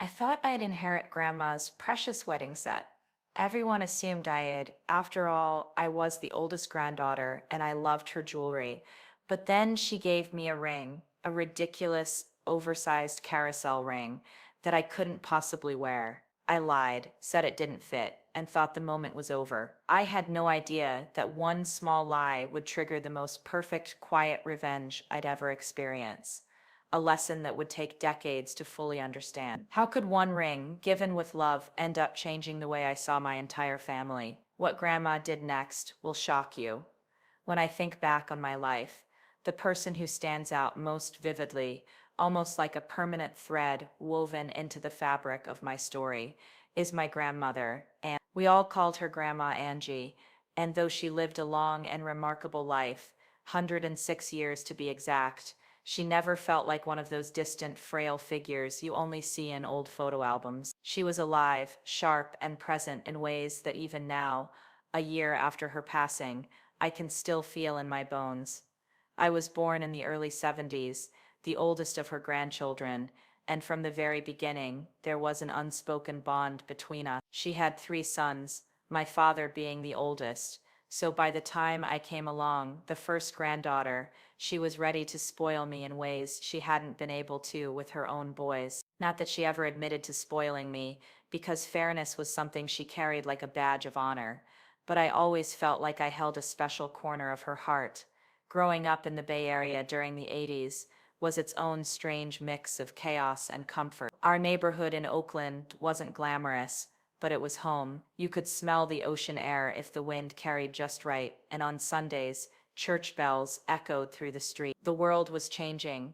I thought I'd inherit Grandma's precious wedding set. Everyone assumed I had. After all, I was the oldest granddaughter and I loved her jewelry. But then she gave me a ring, a ridiculous, oversized carousel ring that I couldn't possibly wear. I lied, said it didn't fit, and thought the moment was over. I had no idea that one small lie would trigger the most perfect, quiet revenge I'd ever experience, a lesson that would take decades to fully understand. How could one ring, given with love, end up changing the way I saw my entire family? What Grandma did next will shock you. When I think back on my life, the person who stands out most vividly, almost like a permanent thread woven into the fabric of my story, is my grandmother, and we all called her Grandma Angie, and though she lived a long and remarkable life, 106 years to be exact, she never felt like one of those distant, frail figures you only see in old photo albums. She was alive, sharp, and present in ways that even now, a year after her passing, I can still feel in my bones. I was born in the early 70s, the oldest of her grandchildren, and from the very beginning, there was an unspoken bond between us. She had three sons, my father being the oldest, so by the time I came along, the first granddaughter, she was ready to spoil me in ways she hadn't been able to with her own boys. Not that she ever admitted to spoiling me, because fairness was something she carried like a badge of honor, but I always felt like I held a special corner of her heart. Growing up in the Bay Area during the 80s was its own strange mix of chaos and comfort. Our neighborhood in Oakland wasn't glamorous, but it was home. You could smell the ocean air if the wind carried just right, and on Sundays, church bells echoed through the street. The world was changing.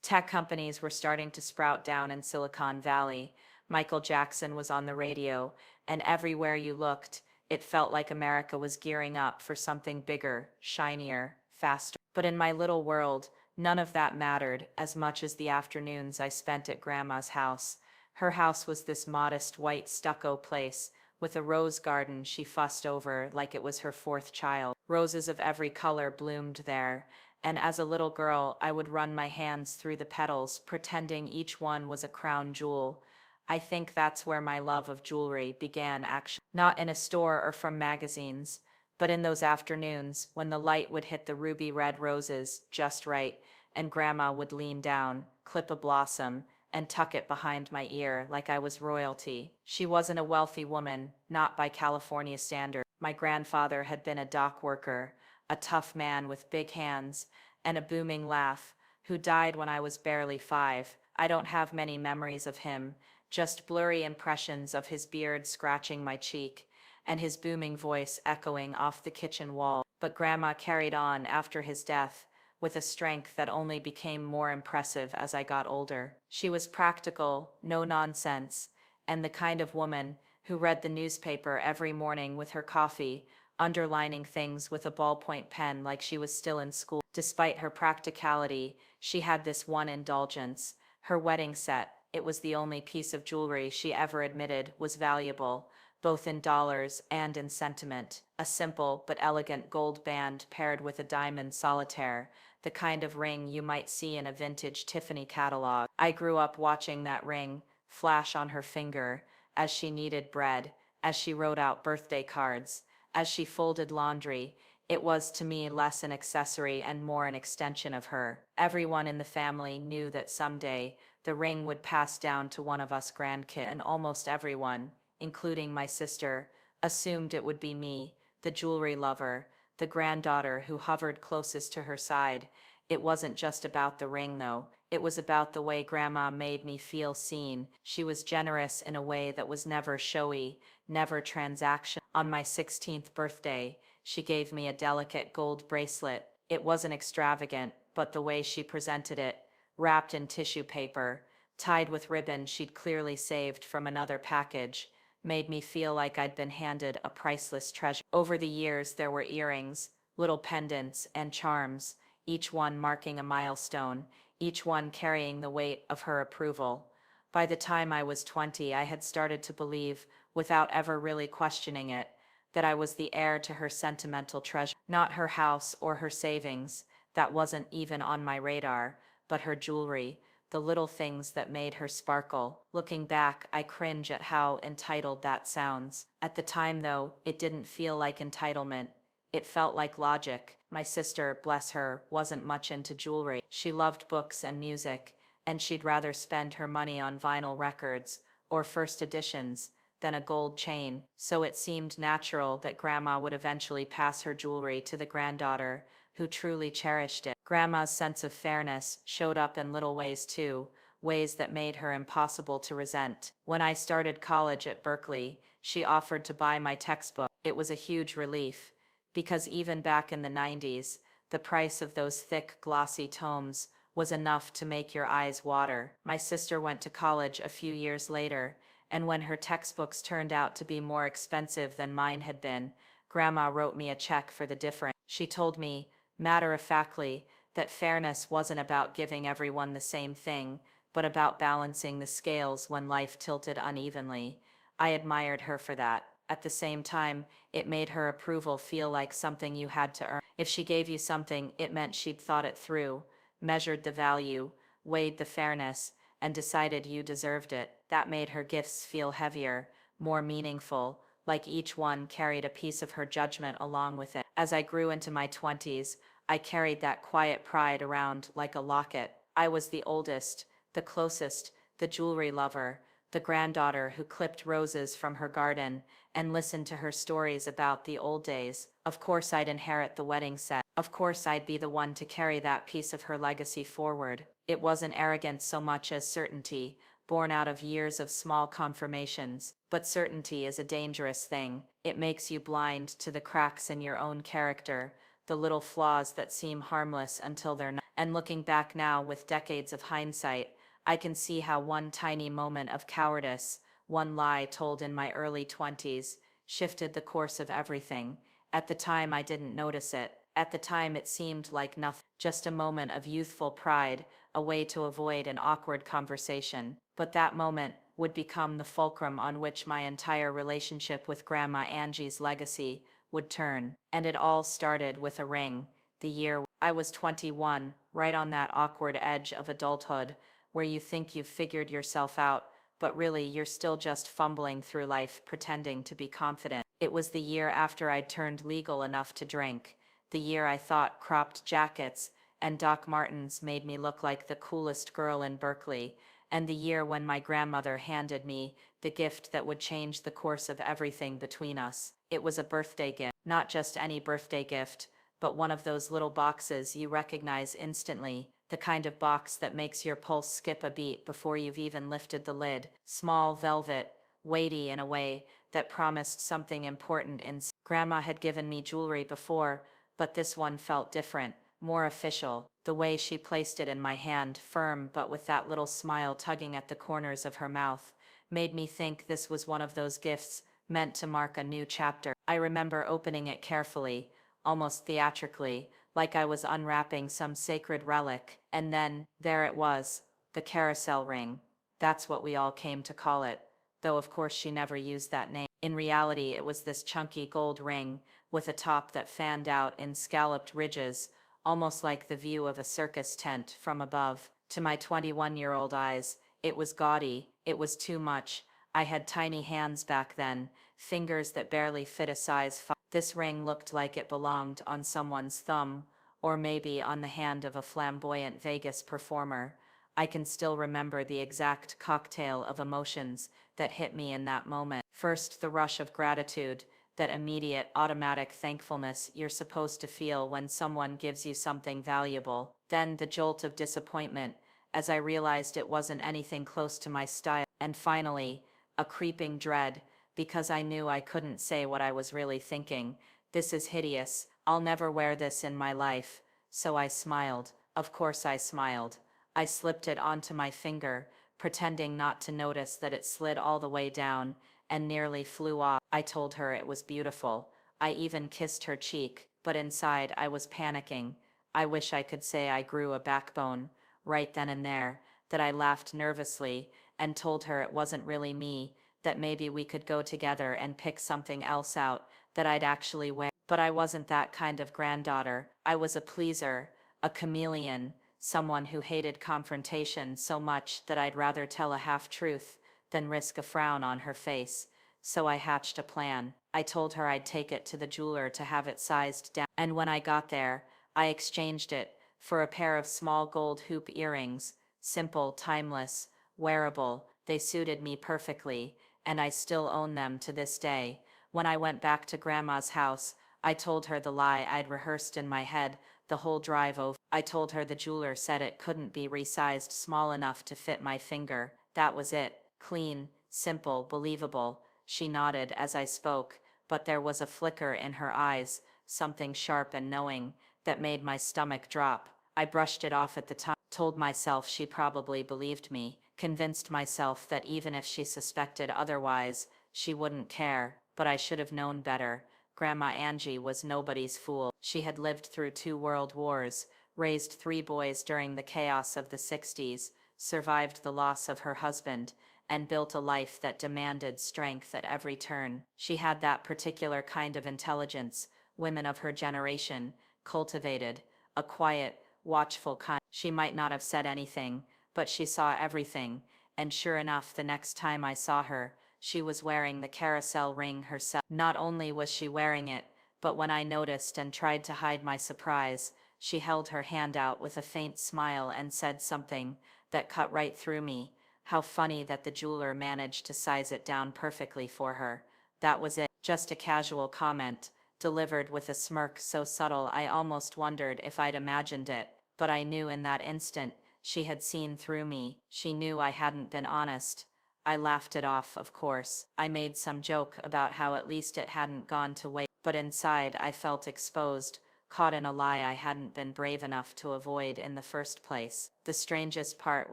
Tech companies were starting to sprout down in Silicon Valley. Michael Jackson was on the radio, and everywhere you looked, it felt like America was gearing up for something bigger, shinier, faster. But in my little world, none of that mattered as much as the afternoons I spent at Grandma's house. Her house was this modest white stucco place with a rose garden she fussed over like it was her fourth child. Roses of every color bloomed there, and as a little girl I would run my hands through the petals, pretending each one was a crown jewel. I think that's where my love of jewelry began, actually. Not in a store or from magazines, but in those afternoons when the light would hit the ruby red roses just right, and Grandma would lean down, clip a blossom, and tuck it behind my ear like I was royalty. She wasn't a wealthy woman, not by California standards. My grandfather had been a dock worker, a tough man with big hands and a booming laugh, who died when I was barely 5. I don't have many memories of him, just blurry impressions of his beard scratching my cheek and his booming voice echoing off the kitchen wall. But Grandma carried on after his death, with a strength that only became more impressive as I got older. She was practical, no nonsense, and the kind of woman who read the newspaper every morning with her coffee, underlining things with a ballpoint pen like she was still in school. Despite her practicality, she had this one indulgence, her wedding set. It was the only piece of jewelry she ever admitted was valuable, both in dollars and in sentiment. A simple but elegant gold band paired with a diamond solitaire, the kind of ring you might see in a vintage Tiffany catalog. I grew up watching that ring flash on her finger as she kneaded bread, as she wrote out birthday cards, as she folded laundry. It was to me less an accessory and more an extension of her. Everyone in the family knew that someday the ring would pass down to one of us grandkids, and almost everyone, including my sister, assumed it would be me, the jewelry lover, the granddaughter who hovered closest to her side. It wasn't just about the ring, though. It was about the way Grandma made me feel seen. She was generous in a way that was never showy, never transactional. On my 16th birthday, she gave me a delicate gold bracelet. It wasn't extravagant, but the way she presented it, wrapped in tissue paper, tied with ribbon she'd clearly saved from another package, made me feel like I'd been handed a priceless treasure. Over the years, there were earrings, little pendants, and charms, each one marking a milestone, each one carrying the weight of her approval. By the time I was 20, I had started to believe, without ever really questioning it, that I was the heir to her sentimental treasure. Not her house or her savings, that wasn't even on my radar, but her jewelry, the little things that made her sparkle. Looking back, I cringe at how entitled that sounds. At the time, though, it didn't feel like entitlement. It felt like logic. My sister, bless her, wasn't much into jewelry. She loved books and music, and she'd rather spend her money on vinyl records, or first editions, than a gold chain. So it seemed natural that Grandma would eventually pass her jewelry to the granddaughter, who truly cherished it. Grandma's sense of fairness showed up in little ways too, ways that made her impossible to resent. When I started college at Berkeley, she offered to buy my textbook. It was a huge relief, because even back in the 90s, the price of those thick, glossy tomes was enough to make your eyes water. My sister went to college a few years later, and when her textbooks turned out to be more expensive than mine had been, Grandma wrote me a check for the difference. She told me, matter-of-factly, that fairness wasn't about giving everyone the same thing, but about balancing the scales when life tilted unevenly. I admired her for that. At the same time, it made her approval feel like something you had to earn. If she gave you something, it meant she'd thought it through, measured the value, weighed the fairness, and decided you deserved it. That made her gifts feel heavier, more meaningful, like each one carried a piece of her judgment along with it. As I grew into my 20s, I carried that quiet pride around like a locket. I was the oldest, the closest, the jewelry lover, the granddaughter who clipped roses from her garden and listened to her stories about the old days. Of course I'd inherit the wedding set. Of course I'd be the one to carry that piece of her legacy forward. It wasn't arrogance so much as certainty, born out of years of small confirmations. But certainty is a dangerous thing. It makes you blind to the cracks in your own character, the little flaws that seem harmless until they're not. And looking back now with decades of hindsight, I can see how one tiny moment of cowardice, one lie told in my early 20s, shifted the course of everything. At the time I didn't notice it. At the time it seemed like nothing, just a moment of youthful pride, a way to avoid an awkward conversation. But that moment would become the fulcrum on which my entire relationship with Grandma Angie's legacy would turn. And it all started with a ring. The year I was 21, right on that awkward edge of adulthood, where you think you've figured yourself out, but really you're still just fumbling through life pretending to be confident. It was the year after I'd turned legal enough to drink, the year I thought cropped jackets and Doc Martens made me look like the coolest girl in Berkeley, and the year when my grandmother handed me the gift that would change the course of everything between us. It was a birthday gift, not just any birthday gift, but one of those little boxes you recognize instantly, the kind of box that makes your pulse skip a beat before you've even lifted the lid. Small, velvet, weighty in a way that promised something important inside. Grandma had given me jewelry before, but this one felt different, more official. The way she placed it in my hand, firm but with that little smile tugging at the corners of her mouth, made me think this was one of those gifts meant to mark a new chapter. I remember opening it carefully, almost theatrically, like I was unwrapping some sacred relic, and then, there it was, the carousel ring. That's what we all came to call it, though of course she never used that name. In reality, it was this chunky gold ring, with a top that fanned out in scalloped ridges, almost like the view of a circus tent from above. To my 21-year-old eyes, it was gaudy, it was too much. I had tiny hands back then, fingers that barely fit a size 5. This ring looked like it belonged on someone's thumb, or maybe on the hand of a flamboyant Vegas performer. I can still remember the exact cocktail of emotions that hit me in that moment. First, the rush of gratitude, that immediate, automatic thankfulness you're supposed to feel when someone gives you something valuable. Then the jolt of disappointment, as I realized it wasn't anything close to my style. And finally, a creeping dread, because I knew I couldn't say what I was really thinking. This is hideous. I'll never wear this in my life. So I smiled. Of course I smiled. I slipped it onto my finger, pretending not to notice that it slid all the way down and nearly flew off. I told her it was beautiful. I even kissed her cheek, but inside I was panicking. I wish I could say I grew a backbone right then and there, that I laughed nervously and told her it wasn't really me, that maybe we could go together and pick something else out that I'd actually wear. But I wasn't that kind of granddaughter. I was a pleaser, a chameleon, someone who hated confrontation so much that I'd rather tell a half-truth than risk a frown on her face. So I hatched a plan. I told her I'd take it to the jeweler to have it sized down, and when I got there, I exchanged it for a pair of small gold hoop earrings, simple, timeless, wearable. They suited me perfectly, and I still own them to this day. When I went back to Grandma's house, I told her the lie I'd rehearsed in my head the whole drive over. I told her the jeweler said it couldn't be resized small enough to fit my finger. That was it. Clean, simple, believable. She nodded as I spoke, but there was a flicker in her eyes, something sharp and knowing, that made my stomach drop. I brushed it off at the time, told myself she probably believed me, convinced myself that even if she suspected otherwise, she wouldn't care, but I should have known better. Grandma Angie was nobody's fool. She had lived through 2 world wars, raised 3 boys during the chaos of the 60s, survived the loss of her husband, and built a life that demanded strength at every turn. She had that particular kind of intelligence women of her generation cultivated, a quiet, watchful kind. She might not have said anything, but she saw everything, and sure enough, the next time I saw her, she was wearing the carousel ring herself. Not only was she wearing it, but when I noticed and tried to hide my surprise, she held her hand out with a faint smile and said something that cut right through me. How funny that the jeweler managed to size it down perfectly for her. That was it, just a casual comment, delivered with a smirk so subtle I almost wondered if I'd imagined it, but I knew in that instant she had seen through me. She knew I hadn't been honest. I laughed it off, of course. I made some joke about how at least it hadn't gone to waste, but inside I felt exposed, caught in a lie I hadn't been brave enough to avoid in the first place. The strangest part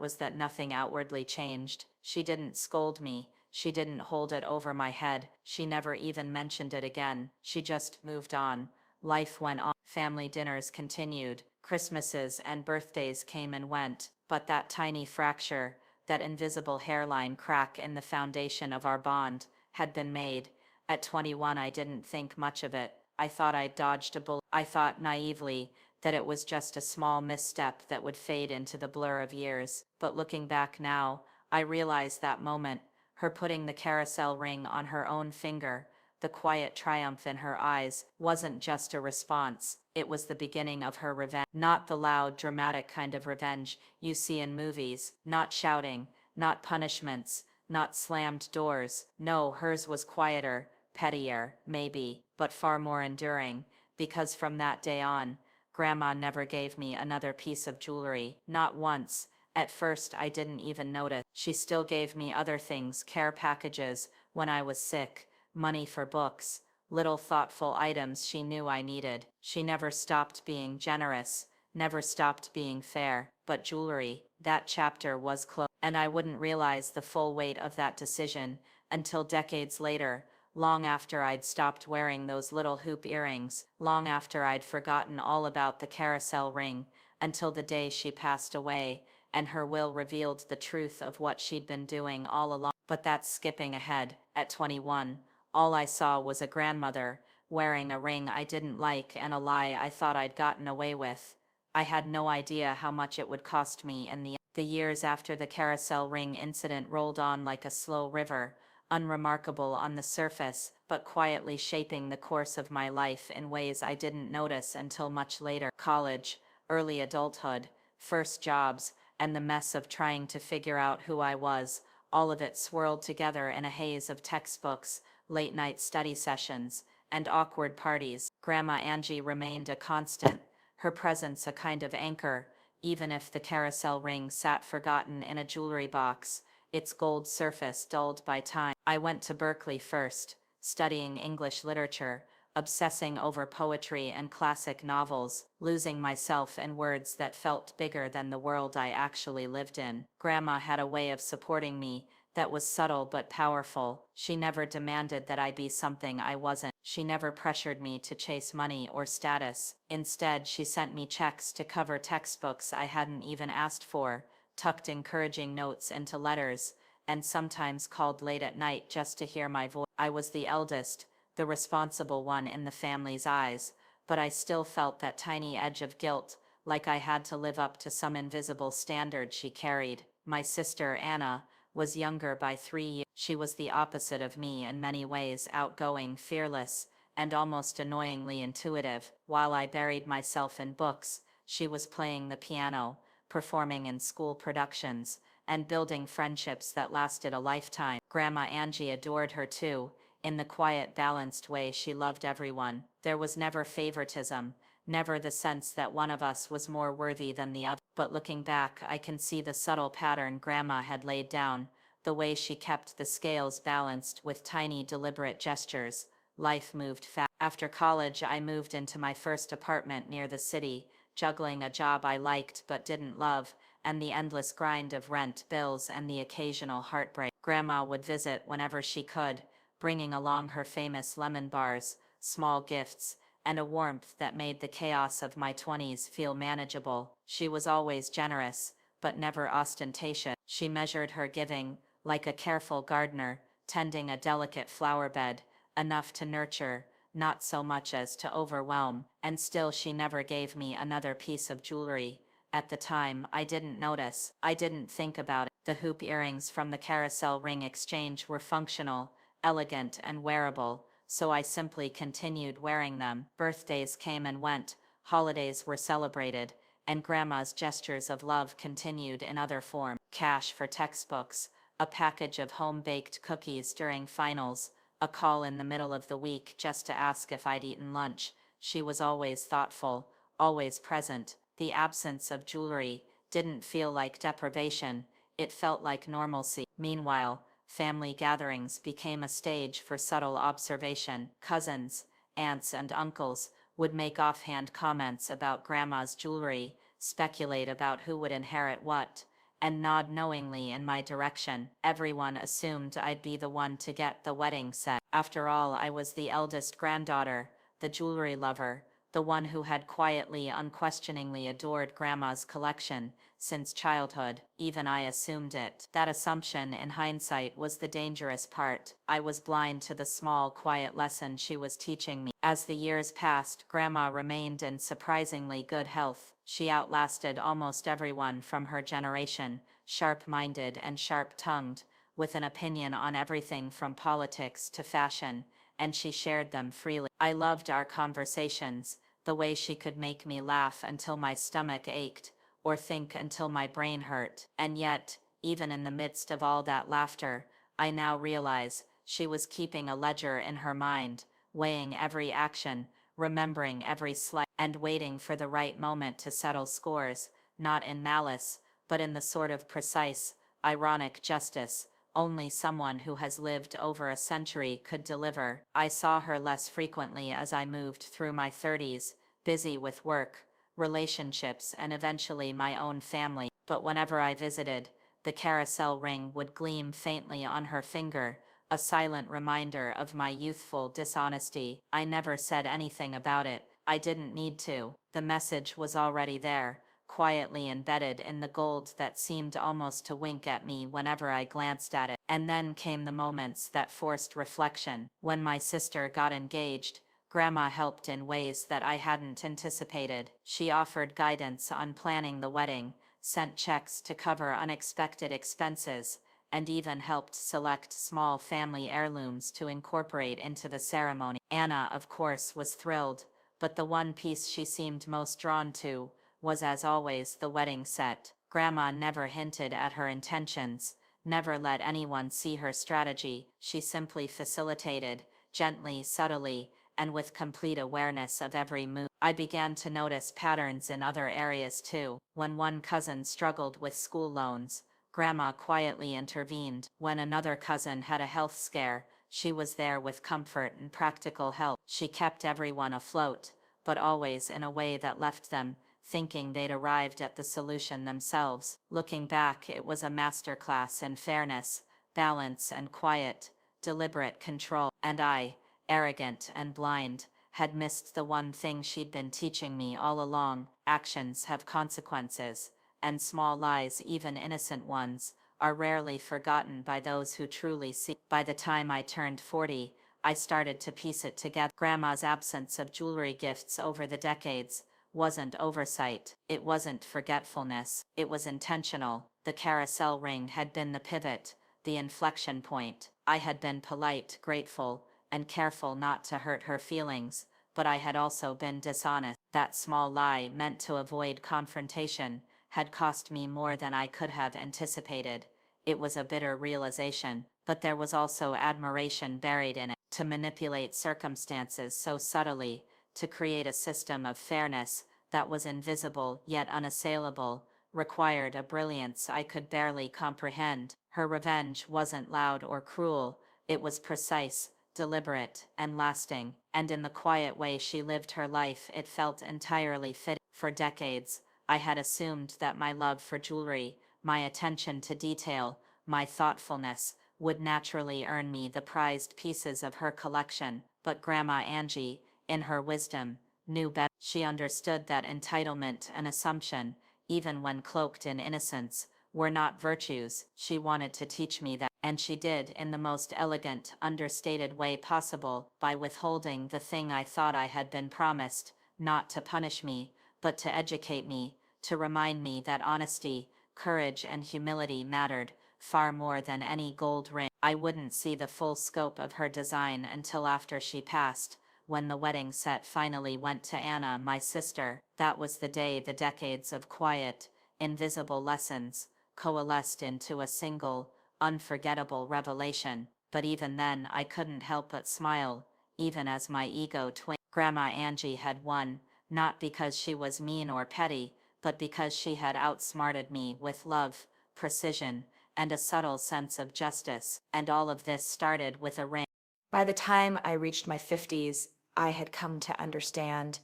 was that nothing outwardly changed. She didn't scold me. She didn't hold it over my head. She never even mentioned it again. She just moved on. Life went on. Family dinners continued. Christmases and birthdays came and went. But that tiny fracture, that invisible hairline crack in the foundation of our bond, had been made. At 21 I didn't think much of it. I thought I'd dodged a bullet. I thought naively that it was just a small misstep that would fade into the blur of years. But looking back now, I realize that moment, her putting the carousel ring on her own finger, the quiet triumph in her eyes, wasn't just a response. It was the beginning of her revenge. Not the loud, dramatic kind of revenge you see in movies. Not shouting, not punishments, not slammed doors. No, hers was quieter, pettier, maybe, but far more enduring, because from that day on, Grandma never gave me another piece of jewelry. Not once. At first I didn't even notice. She still gave me other things, care packages when I was sick, money for books, little thoughtful items she knew I needed. She never stopped being generous, never stopped being fair. But jewelry, that chapter was closed. And I wouldn't realize the full weight of that decision until decades later, long after I'd stopped wearing those little hoop earrings, long after I'd forgotten all about the carousel ring, until the day she passed away, and her will revealed the truth of what she'd been doing all along. But that's skipping ahead. At 21, all I saw was a grandmother, wearing a ring I didn't like and a lie I thought I'd gotten away with. I had no idea how much it would cost me in the years after the carousel ring incident rolled on like a slow river, unremarkable on the surface, but quietly shaping the course of my life in ways I didn't notice until much later. College, early adulthood, first jobs, and the mess of trying to figure out who I was, all of it swirled together in a haze of textbooks, late-night study sessions, and awkward parties. Grandma Angie remained a constant, her presence a kind of anchor, even if the carousel ring sat forgotten in a jewelry box, its gold surface dulled by time. I went to Berkeley first, studying English literature, obsessing over poetry and classic novels, losing myself in words that felt bigger than the world I actually lived in. Grandma had a way of supporting me that was subtle but powerful. She never demanded that I be something I wasn't. She never pressured me to chase money or status. Instead, she sent me checks to cover textbooks I hadn't even asked for, tucked encouraging notes into letters, and sometimes called late at night just to hear my voice. I was the eldest, the responsible one in the family's eyes, but I still felt that tiny edge of guilt, like I had to live up to some invisible standard she carried. My sister, Anna, was younger by 3 years. She was the opposite of me in many ways, outgoing, fearless, and almost annoyingly intuitive. While I buried myself in books, she was playing the piano, performing in school productions, and building friendships that lasted a lifetime. Grandma Angie adored her too, in the quiet, balanced way she loved everyone. There was never favoritism, never the sense that one of us was more worthy than the other. But looking back, I can see the subtle pattern Grandma had laid down, the way she kept the scales balanced with tiny, deliberate gestures. Life moved fast. After college, I moved into my first apartment near the city, juggling a job I liked but didn't love, and the endless grind of rent, bills, and the occasional heartbreak. Grandma would visit whenever she could, bringing along her famous lemon bars, small gifts, and a warmth that made the chaos of my 20s feel manageable. She was always generous, but never ostentatious. She measured her giving, like a careful gardener, tending a delicate flower bed, enough to nurture, not so much as to overwhelm. And still she never gave me another piece of jewelry. At the time, I didn't notice. I didn't think about it. The hoop earrings from the carousel ring exchange were functional, elegant, and wearable, so I simply continued wearing them. Birthdays came and went, holidays were celebrated, and Grandma's gestures of love continued in other forms. Cash for textbooks, a package of home-baked cookies during finals, a call in the middle of the week just to ask if I'd eaten lunch. She was always thoughtful, always present. The absence of jewelry didn't feel like deprivation, it felt like normalcy. Meanwhile, family gatherings became a stage for subtle observation. Cousins, aunts, and uncles would make offhand comments about Grandma's jewelry, speculate about who would inherit what, and nod knowingly in my direction. Everyone assumed I'd be the one to get the wedding set. After all, I was the eldest granddaughter, the jewelry lover, the one who had quietly, unquestioningly adored Grandma's collection since childhood. Even I assumed it. That assumption, in hindsight, was the dangerous part. I was blind to the small, quiet lesson she was teaching me. As the years passed, Grandma remained in surprisingly good health. She outlasted almost everyone from her generation, sharp-minded and sharp-tongued, with an opinion on everything from politics to fashion, and she shared them freely. I loved our conversations, the way she could make me laugh until my stomach ached, or think until my brain hurt. And yet, even in the midst of all that laughter, I now realize she was keeping a ledger in her mind, weighing every action, remembering every slight, and waiting for the right moment to settle scores, not in malice, but in the sort of precise, ironic justice only someone who has lived over a century could deliver. I saw her less frequently as I moved through my 30s, busy with work, relationships, and eventually my own family. But whenever I visited, the carousel ring would gleam faintly on her finger, a silent reminder of my youthful dishonesty. I never said anything about it. I didn't need to. The message was already there, quietly embedded in the gold that seemed almost to wink at me whenever I glanced at it. And then came the moments that forced reflection. When my sister got engaged, Grandma helped in ways that I hadn't anticipated. She offered guidance on planning the wedding, sent checks to cover unexpected expenses, and even helped select small family heirlooms to incorporate into the ceremony. Anna, of course, was thrilled, but the one piece she seemed most drawn to was, as always, the wedding set. Grandma never hinted at her intentions, never let anyone see her strategy. She simply facilitated, gently, subtly, and with complete awareness of every move. I began to notice patterns in other areas too. When one cousin struggled with school loans, Grandma quietly intervened. When another cousin had a health scare, she was there with comfort and practical help. She kept everyone afloat, but always in a way that left them thinking they'd arrived at the solution themselves. Looking back, it was a masterclass in fairness, balance, and quiet, deliberate control. And I, arrogant and blind, had missed the one thing she'd been teaching me all along. Actions have consequences, and small lies, even innocent ones, are rarely forgotten by those who truly see. By the time I turned 40, I started to piece it together. Grandma's absence of jewelry gifts over the decades wasn't oversight, it wasn't forgetfulness, it was intentional. The carousel ring had been the pivot, the inflection point. I had been polite, grateful, and careful not to hurt her feelings, but I had also been dishonest. That small lie, meant to avoid confrontation, had cost me more than I could have anticipated. It was a bitter realization, but there was also admiration buried in it. To manipulate circumstances so subtly, to create a system of fairness that was invisible yet unassailable, required a brilliance I could barely comprehend. Her revenge wasn't loud or cruel, it was precise, deliberate, and lasting, and in the quiet way she lived her life it felt entirely fitting. For decades, I had assumed that my love for jewelry, my attention to detail, my thoughtfulness, would naturally earn me the prized pieces of her collection, but Grandma Angie, in her wisdom, knew better. She understood that entitlement and assumption, even when cloaked in innocence, were not virtues. She wanted to teach me that, and she did in the most elegant, understated way possible, by withholding the thing I thought I had been promised, not to punish me, but to educate me, to remind me that honesty, courage, and humility mattered far more than any gold ring. I wouldn't see the full scope of her design until after she passed, when the wedding set finally went to Anna, my sister. That was the day the decades of quiet, invisible lessons coalesced into a single, unforgettable revelation. But even then I couldn't help but smile, even as my ego twinkled. Grandma Angie had won, not because she was mean or petty, but because she had outsmarted me with love, precision, and a subtle sense of justice. And all of this started with a ring. By the time I reached my 50s, I had come to understand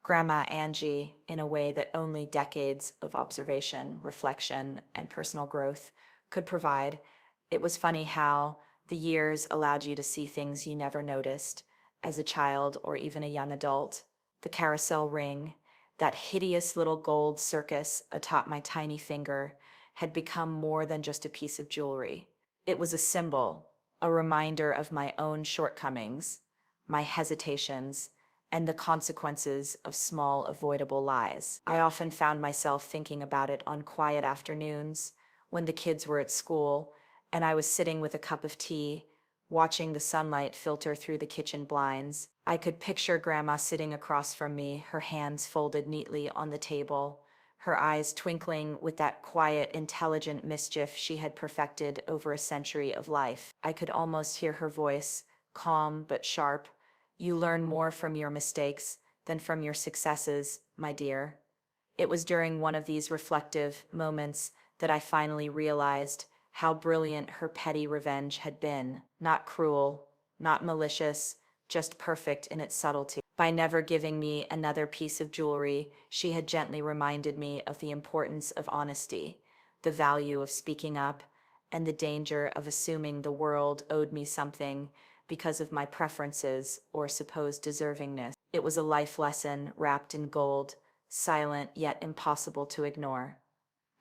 Grandma Angie in a way that only decades of observation, reflection, and personal growth could provide. It was funny how the years allowed you to see things you never noticed as a child or even a young adult. The carousel ring, that hideous little gold circus atop my tiny finger, had become more than just a piece of jewelry. It was a symbol, a reminder of my own shortcomings, my hesitations, and the consequences of small avoidable lies. I often found myself thinking about it on quiet afternoons when the kids were at school and I was sitting with a cup of tea, watching the sunlight filter through the kitchen blinds. I could picture Grandma sitting across from me, her hands folded neatly on the table, her eyes twinkling with that quiet, intelligent mischief she had perfected over a century of life. I could almost hear her voice, calm but sharp. "You learn more from your mistakes than from your successes, my dear." It was during one of these reflective moments that I finally realized how brilliant her petty revenge had been. Not cruel, not malicious, just perfect in its subtlety. By never giving me another piece of jewelry, she had gently reminded me of the importance of honesty, the value of speaking up, and the danger of assuming the world owed me something because of my preferences or supposed deservingness. It was a life lesson wrapped in gold, silent yet impossible to ignore.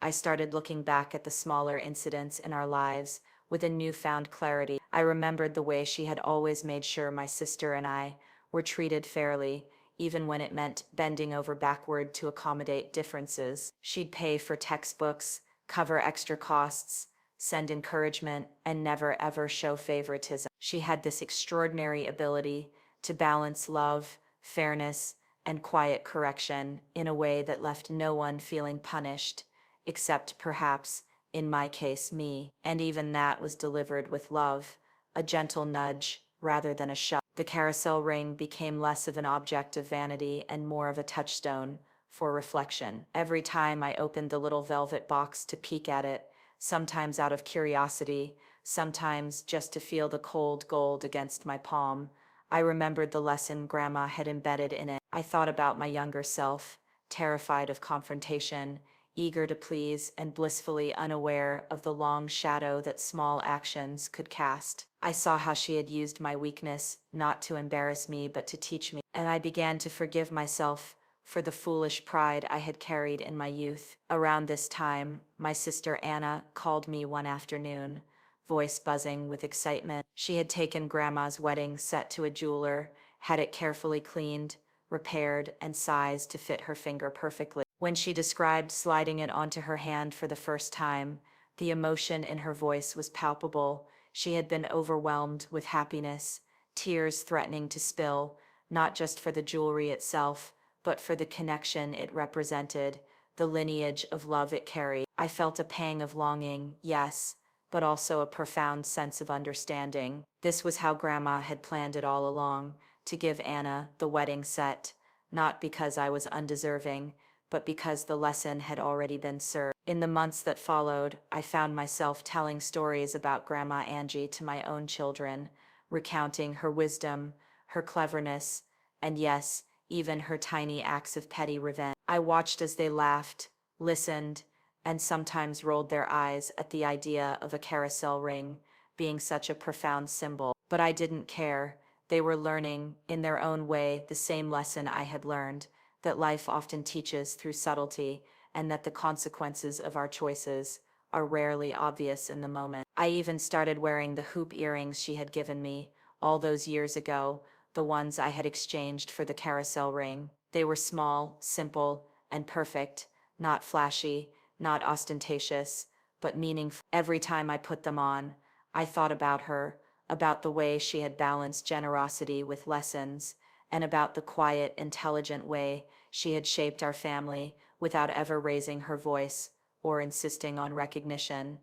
I started looking back at the smaller incidents in our lives with a newfound clarity. I remembered the way she had always made sure my sister and I were treated fairly, even when it meant bending over backward to accommodate differences. She'd pay for textbooks, cover extra costs, send encouragement, and never ever show favoritism. She had this extraordinary ability to balance love, fairness, and quiet correction in a way that left no one feeling punished, except perhaps, in my case, me. And even that was delivered with love, a gentle nudge rather than a shove. The carousel ring became less of an object of vanity and more of a touchstone for reflection. Every time I opened the little velvet box to peek at it, sometimes out of curiosity, sometimes just to feel the cold gold against my palm, I remembered the lesson Grandma had embedded in it. I thought about my younger self, terrified of confrontation, eager to please, and blissfully unaware of the long shadow that small actions could cast. I saw how she had used my weakness not to embarrass me but to teach me, and I began to forgive myself for the foolish pride I had carried in my youth. Around this time, my sister Anna called me one afternoon, voice buzzing with excitement. She had taken Grandma's wedding set to a jeweler, had it carefully cleaned, repaired, and sized to fit her finger perfectly. When she described sliding it onto her hand for the first time, the emotion in her voice was palpable. She had been overwhelmed with happiness, tears threatening to spill, not just for the jewelry itself, but for the connection it represented, the lineage of love it carried. I felt a pang of longing, yes, but also a profound sense of understanding. This was how Grandma had planned it all along, to give Anna the wedding set, not because I was undeserving, but because the lesson had already been served. In the months that followed, I found myself telling stories about Grandma Angie to my own children, recounting her wisdom, her cleverness, and yes, even her tiny acts of petty revenge. I watched as they laughed, listened, and sometimes rolled their eyes at the idea of a carousel ring being such a profound symbol. But I didn't care. They were learning, in their own way, the same lesson I had learned, that life often teaches through subtlety, and that the consequences of our choices are rarely obvious in the moment. I even started wearing the hoop earrings she had given me all those years ago, the ones I had exchanged for the carousel ring. They were small, simple, and perfect, not flashy, not ostentatious, but meaningful. Every time I put them on, I thought about her, about the way she had balanced generosity with lessons, and about the quiet, intelligent way she had shaped our family without ever raising her voice or insisting on recognition.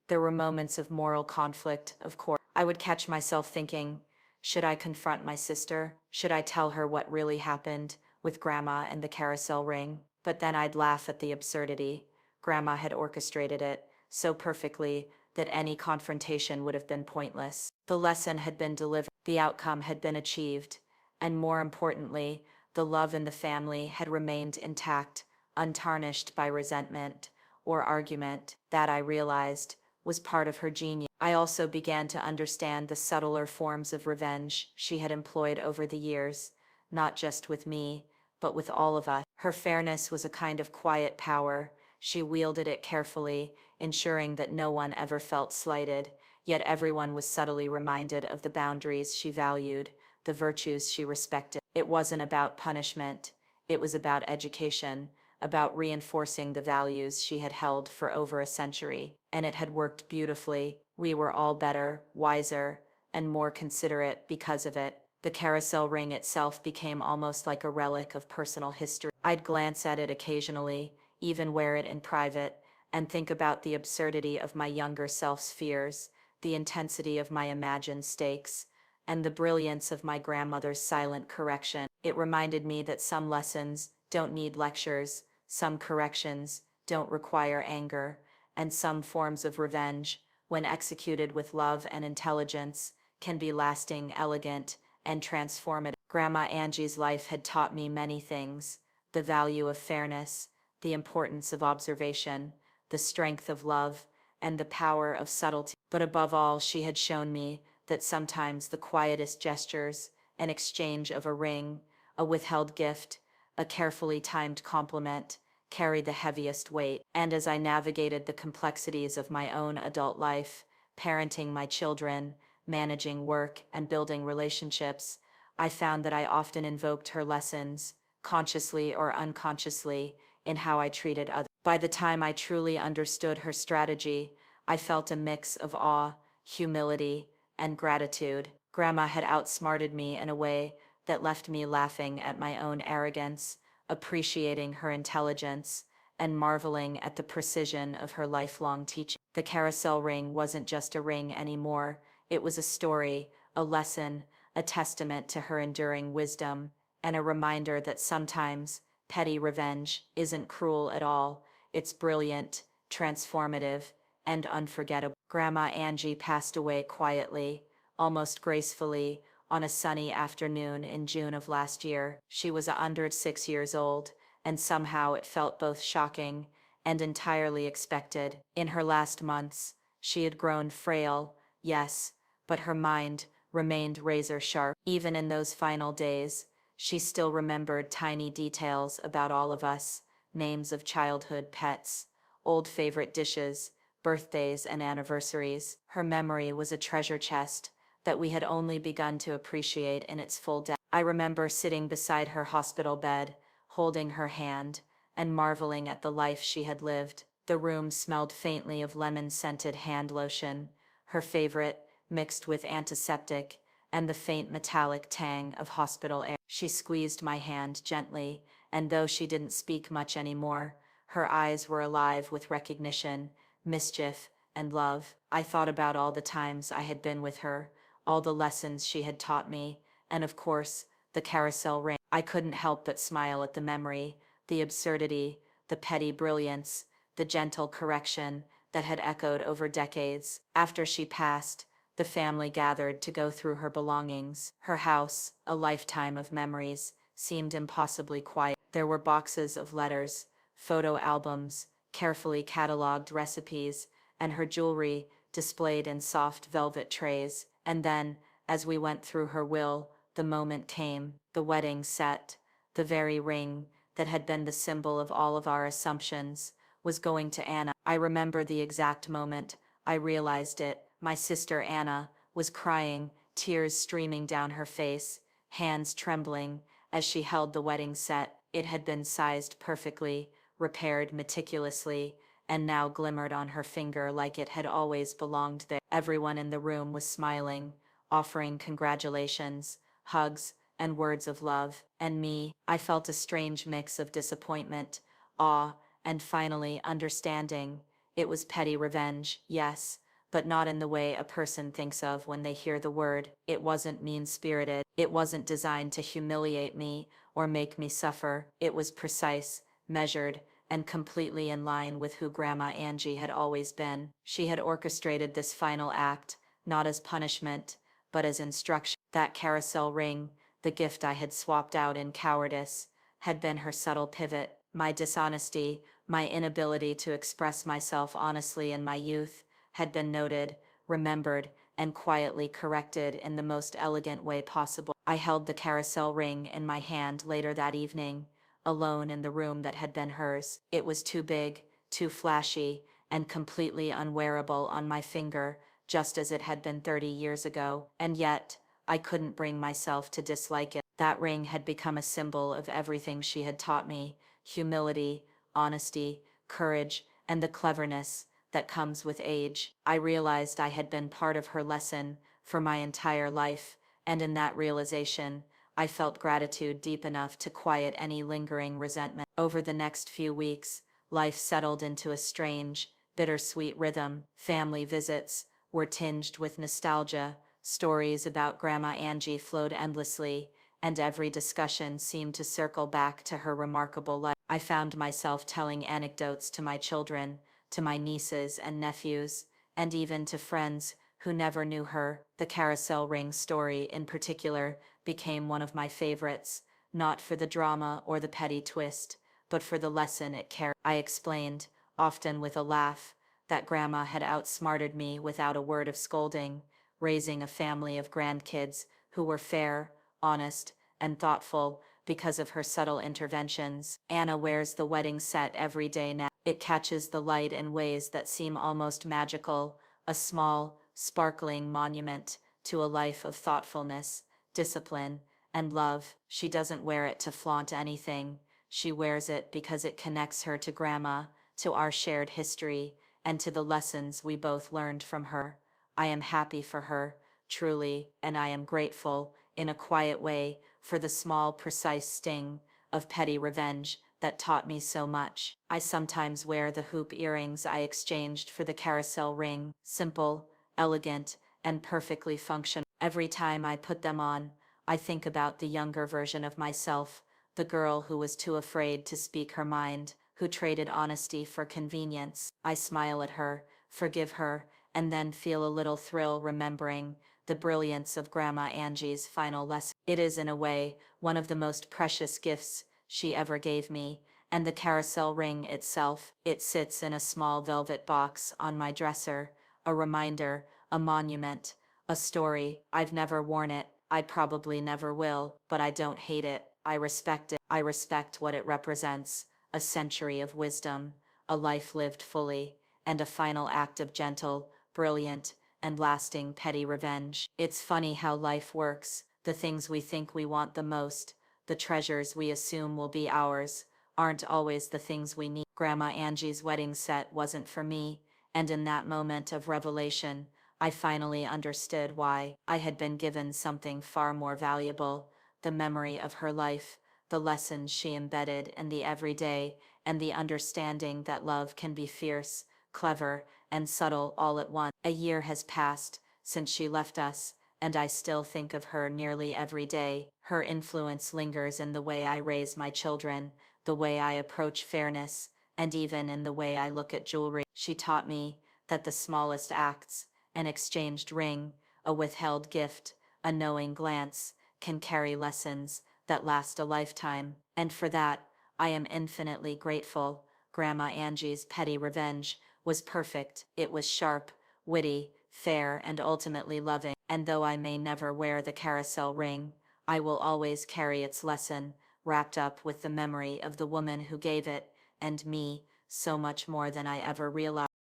There were moments of moral conflict, of course. I would catch myself thinking, should I confront my sister? Should I tell her what really happened with Grandma and the carousel ring? But then I'd laugh at the absurdity. Grandma had orchestrated it so perfectly that any confrontation would have been pointless. The lesson had been delivered, the outcome had been achieved, and more importantly, the love in the family had remained intact, untarnished by resentment or argument. That, I realized, was part of her genius. I also began to understand the subtler forms of revenge she had employed over the years, not just with me, but with all of us. Her fairness was a kind of quiet power. She wielded it carefully, ensuring that no one ever felt slighted, yet everyone was subtly reminded of the boundaries she valued, the virtues she respected. It wasn't about punishment, it was about education, about reinforcing the values she had held for over a century, and it had worked beautifully. We were all better, wiser, and more considerate because of it. The carousel ring itself became almost like a relic of personal history. I'd glance at it occasionally, even wear it in private, and think about the absurdity of my younger self's fears, the intensity of my imagined stakes, and the brilliance of my grandmother's silent correction. It reminded me that some lessons don't need lectures, some corrections don't require anger, and some forms of revenge, when executed with love and intelligence, can be lasting, elegant, and transformative. Grandma Angie's life had taught me many things: the value of fairness, the importance of observation, the strength of love, and the power of subtlety. But above all, she had shown me that sometimes the quietest gestures, an exchange of a ring, a withheld gift, a carefully timed compliment, carry the heaviest weight. And as I navigated the complexities of my own adult life, parenting my children, managing work, and building relationships, I found that I often invoked her lessons, consciously or unconsciously, in how I treated others. By the time I truly understood her strategy, I felt a mix of awe, humility, and gratitude. Grandma had outsmarted me in a way that left me laughing at my own arrogance, appreciating her intelligence, and marveling at the precision of her lifelong teaching. The carousel ring wasn't just a ring anymore. It was a story, a lesson, a testament to her enduring wisdom, and a reminder that sometimes petty revenge isn't cruel at all. It's brilliant, transformative, and unforgettable. Grandma Angie passed away quietly, almost gracefully, on a sunny afternoon in June of last year. She was under 6 years old, and somehow it felt both shocking and entirely expected. In her last months, she had grown frail, yes, but her mind remained razor sharp. Even in those final days, she still remembered tiny details about all of us, names of childhood pets, old favorite dishes, birthdays, and anniversaries. Her memory was a treasure chest that we had only begun to appreciate in its full depth. I remember sitting beside her hospital bed, holding her hand, and marveling at the life she had lived. The room smelled faintly of lemon-scented hand lotion, her favorite, mixed with antiseptic, and the faint metallic tang of hospital air. She squeezed my hand gently, and though she didn't speak much anymore, her eyes were alive with recognition, mischief, and love. I thought about all the times I had been with her, all the lessons she had taught me, and of course, the carousel ring. I couldn't help but smile at the memory, the absurdity, the petty brilliance, the gentle correction that had echoed over decades. After she passed, the family gathered to go through her belongings. Her house, a lifetime of memories, seemed impossibly quiet. There were boxes of letters, photo albums, carefully catalogued recipes, and her jewelry displayed in soft velvet trays. And then, as we went through her will, the moment came, the wedding set, the very ring that had been the symbol of all of our assumptions, was going to Anna. I remember the exact moment. I realized it. My sister Anna was crying, tears streaming down her face, hands trembling, as she held the wedding set. It had been sized perfectly, repaired meticulously, and now glimmered on her finger like it had always belonged there. Everyone in the room was smiling, offering congratulations, hugs, and words of love. And me, I felt a strange mix of disappointment, awe, and finally understanding. It was petty revenge, yes, but not in the way a person thinks of when they hear the word. It wasn't mean-spirited. It wasn't designed to humiliate me or make me suffer. It was precise, measured, and completely in line with who Grandma Angie had always been. She had orchestrated this final act, not as punishment, but as instruction. That carousel ring, the gift I had swapped out in cowardice, had been her subtle pivot. My dishonesty, my inability to express myself honestly in my youth, had been noted, remembered, and quietly corrected in the most elegant way possible. I held the carousel ring in my hand later that evening, alone in the room that had been hers. It was too big, too flashy, and completely unwearable on my finger, just as it had been 30 years ago. And yet, I couldn't bring myself to dislike it. That ring had become a symbol of everything she had taught me: humility, honesty, courage, and the cleverness that comes with age. I realized I had been part of her lesson for my entire life, and in that realization, I felt gratitude deep enough to quiet any lingering resentment. Over the next few weeks, life settled into a strange, bittersweet rhythm. Family visits were tinged with nostalgia, stories about Grandma Angie flowed endlessly, and every discussion seemed to circle back to her remarkable life. I found myself telling anecdotes to my children, to my nieces and nephews, and even to friends who never knew her. The carousel ring story, in particular, became one of my favorites, not for the drama or the petty twist, but for the lesson it carried. I explained, often with a laugh, that Grandma had outsmarted me without a word of scolding, raising a family of grandkids who were fair, honest, and thoughtful because of her subtle interventions. Anna wears the wedding set every day now. It catches the light in ways that seem almost magical, a small, sparkling monument to a life of thoughtfulness, discipline, and love. She doesn't wear it to flaunt anything. She wears it because it connects her to Grandma, to our shared history, and to the lessons we both learned from her. I am happy for her, truly, and I am grateful, in a quiet way, for the small, precise sting of petty revenge that taught me so much. I sometimes wear the hoop earrings I exchanged for the carousel ring, simple, elegant, and perfectly functional. Every time I put them on, I think about the younger version of myself, the girl who was too afraid to speak her mind, who traded honesty for convenience. I smile at her, forgive her, and then feel a little thrill remembering the brilliance of Grandma Angie's final lesson. It is, in a way, one of the most precious gifts she ever gave me, and the carousel ring itself, it sits in a small velvet box on my dresser, a reminder, a monument, a story. I've never worn it, I probably never will, but I don't hate it. I respect it. I respect what it represents: a century of wisdom, a life lived fully, and a final act of gentle, brilliant, and lasting petty revenge. It's funny how life works. The things we think we want the most, the treasures we assume will be ours, aren't always the things we need. Grandma Angie's wedding set wasn't for me, and in that moment of revelation, I finally understood why. I had been given something far more valuable, the memory of her life, the lessons she embedded in the everyday, and the understanding that love can be fierce, clever, and subtle all at once. A year has passed since she left us, and I still think of her nearly every day. Her influence lingers in the way I raise my children, the way I approach fairness, and even in the way I look at jewelry. She taught me that the smallest acts, an exchanged ring, a withheld gift, a knowing glance, can carry lessons that last a lifetime, and for that, I am infinitely grateful. Grandma Angie's petty revenge was perfect. It was sharp, witty, fair, and ultimately loving. And though I may never wear the carousel ring, I will always carry its lesson, wrapped up with the memory of the woman who gave it, and me, so much more than I ever realized.